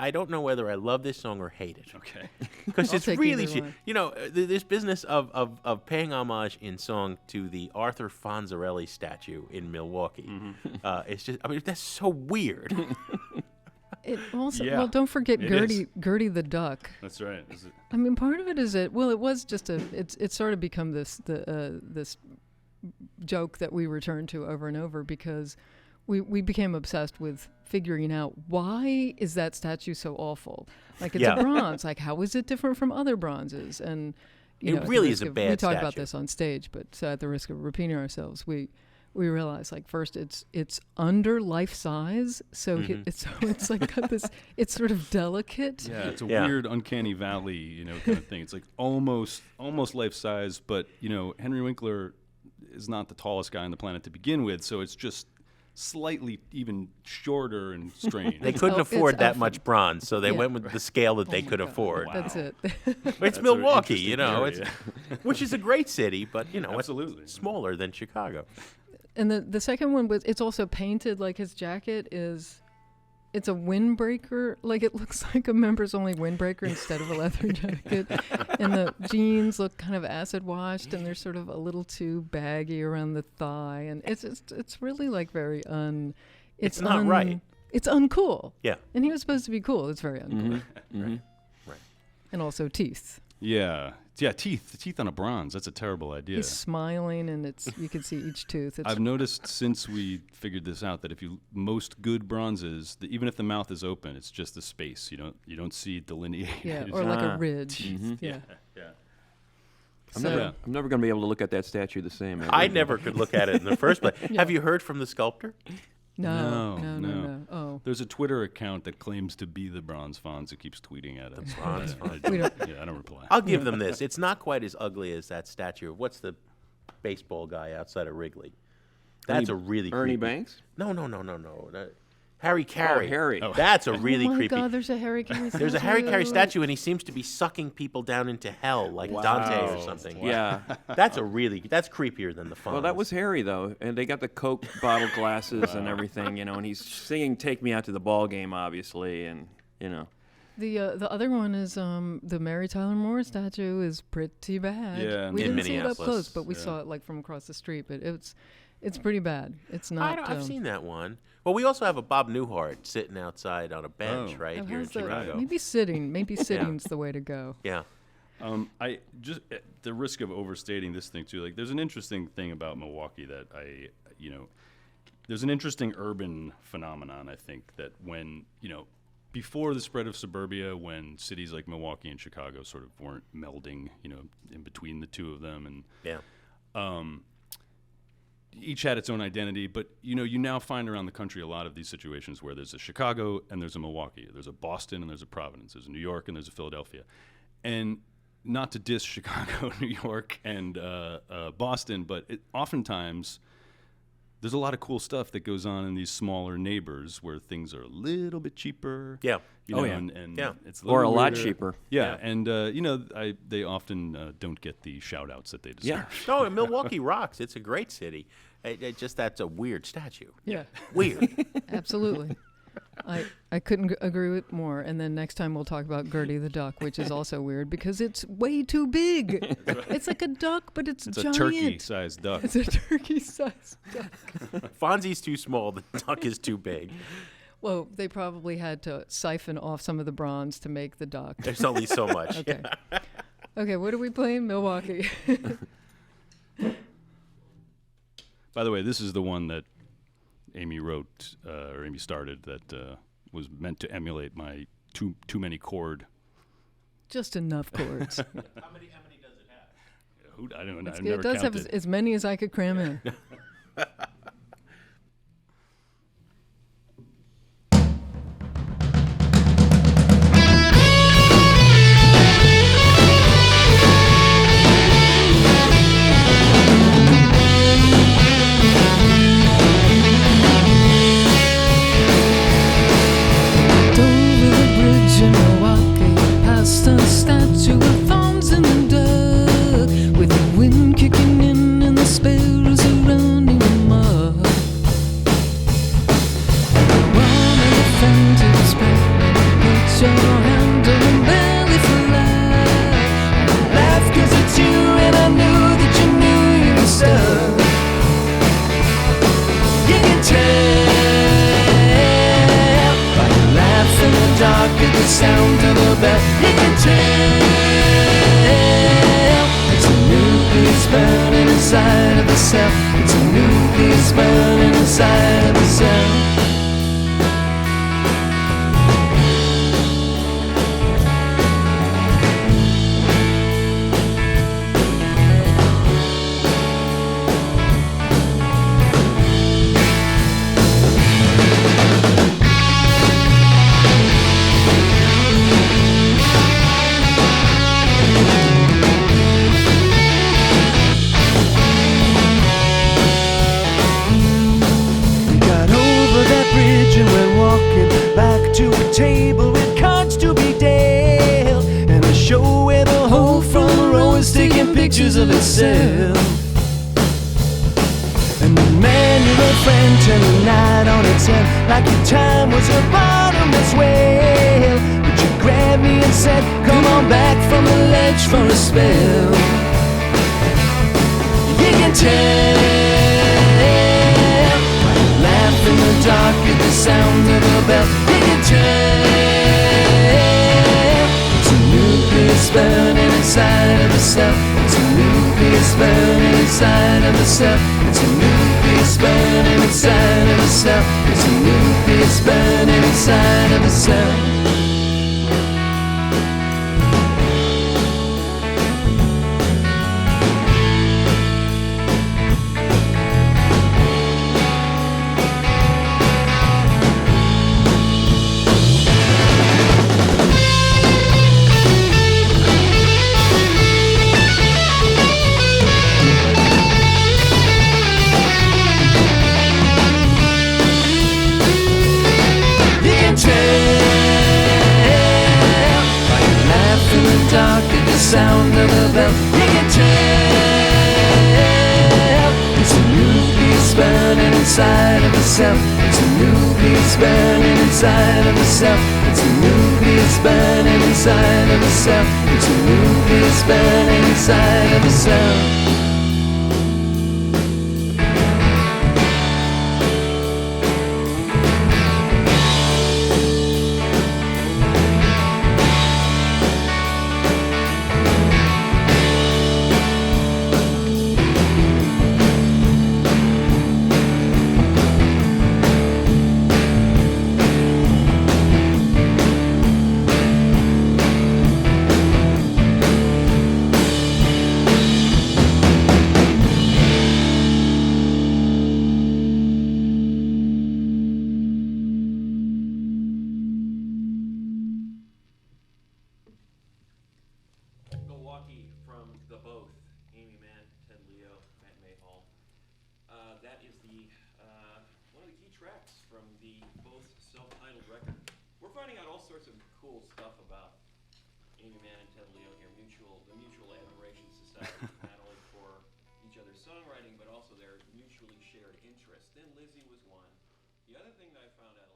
I don't know whether I love this song or hate it. Okay. Because it's really, either one. you know, this business of paying homage in song to the Arthur Fonzarelli statue in Milwaukee. It's just, I mean, that's so weird. It also, Yeah, well, don't forget it is. Gertie the duck. That's right. Is it? I mean, part of it is it was just it's sort of become this joke that we return to over and over because we became obsessed with figuring out why is that statue so awful? Like it's a bronze. Like how is it different from other bronzes? And you know, really is a bad We talked about statue. this on stage, but at the risk of repeating ourselves, we realized like first it's under life size, so it's like got this. It's sort of delicate. Yeah, it's a weird uncanny valley, you know, kind of thing. It's like almost life size, but you know, Henry Winkler is not the tallest guy on the planet to begin with, so it's just slightly even shorter and strange. They couldn't afford that elfin. much bronze, so they Yeah. went with the scale that they could afford. Wow. That's it. It's That's an Milwaukee, interesting you know, theory, which is a great city, but you know, Absolutely. it's smaller than Chicago. And the second one was it's also painted like his jacket is. It's a windbreaker, like it looks like a members only windbreaker instead of a leather jacket. And the jeans look kind of acid washed and they're sort of a little too baggy around the thigh. And it's really like very It's not right. It's uncool. Yeah. And he was supposed to be cool. It's very uncool. Right. And also teeth. Yeah, teeth on a bronze. That's a terrible idea. He's smiling and you can see each tooth. It's I've noticed since we figured this out that most good bronzes, even if the mouth is open, it's just the space. You don't see delineated. yeah, or like a ridge. Yeah. I'm So- never going to be able to look at that statue the same. I never could look at it in the first place. Have you heard from the sculptor? No. No. Oh. There's a Twitter account that claims to be the Bronze Fonz that keeps tweeting at us. Bronze Fonz. I don't reply. I'll give them this. It's not quite as ugly as that statue. What's the baseball guy outside of Wrigley? That's a really Ernie creepy. Banks? No. Harry Carey. Harry. Oh. That's a really Oh my creepy. God, there's a Harry Carey statue. There's a Harry Carey statue, and he seems to be sucking people down into hell, like Dante or something. Yeah. That's creepier than the Fonz. Well, that was Harry, though. And they got the Coke bottle glasses and everything, you know, and he's singing Take Me Out to the Ball Game, obviously, and, you know. The other one is the Mary Tyler Moore statue is pretty bad. Yeah, we in didn't see it up Minneapolis. close, but we Yeah. saw it like from across the street. But it's pretty bad. It's not. I've seen that one. Well, we also have a Bob Newhart sitting outside on a bench Oh. right it here in has the- Chicago. Maybe sitting's the way to go. Yeah. I just at the risk of overstating this thing too. Like, there's an interesting thing about Milwaukee that there's an interesting urban phenomenon. I think that when before the spread of suburbia, when cities like Milwaukee and Chicago sort of weren't melding, in between the two of them, and each had its own identity, but you now find around the country a lot of these situations where there's a Chicago and there's a Milwaukee, there's a Boston and there's a Providence, there's a New York and there's a Philadelphia. And not to diss Chicago, New York, and Boston, but oftentimes there's a lot of cool stuff that goes on in these smaller neighbors where things are a little bit cheaper. Yeah. And it's Or a lot weirder. cheaper. Yeah, and they often don't get the shout outs that they deserve. Yeah. No, Milwaukee rocks. It's a great city. It just that's a weird statue. Yeah, Weird. absolutely. I couldn't agree with more. And then next time we'll talk about Gertie the duck, which is also weird because it's way too big. It's like a duck, but it's It's giant. a turkey-sized duck. It's a turkey-sized duck. Fonzie's too small. The duck is too big. Well, they probably had to siphon off some of the bronze to make the duck. There's only so much. Okay. Okay, what are we playing? Milwaukee. By the way, this is the one that Amy wrote, or Amy started, that was meant to emulate my too many chord. Just enough chords. How many does it have? I don't know. I've It never does have counted. as many as I could cram in. Over the bridge in Milwaukee, past a statue of thorns in the duck, with the wind kicking in and the sparrows around. dark at the sound of a bell. You can tell it's a nucleus burning inside of the cell. It's a nucleus burning inside of the cell. Table with cards to be dealt, and a show where the whole front row is taking pictures of itself. And the man, your old friend, turned the night on its head, like your time was a bottomless well. But you grabbed me and said, come on back from the ledge for a spell. You can tell, laugh in the dark at the sound of a bell. You can tell, it's a nucleus burning inside of the cell. It's a nucleus burning inside of the cell. It's a nucleus burning inside of the cell. It's a nucleus burning inside of the cell. Sound of the bell, you can tell it's a nucleus burning inside of the cell. It's a nucleus burning inside of the cell. It's a nucleus burning inside of the cell. It's a nucleus burning inside of the cell. Milwaukee from the both, Aimee Mann, Leo and Aimee Mann. That is the one of the key tracks from the both self-titled record. We're finding out all sorts of cool stuff about Aimee Mann and Leo here. The mutual admiration society, not only for each other's songwriting, but also their mutually shared interests. Then Lizzie was one. The other thing that I found out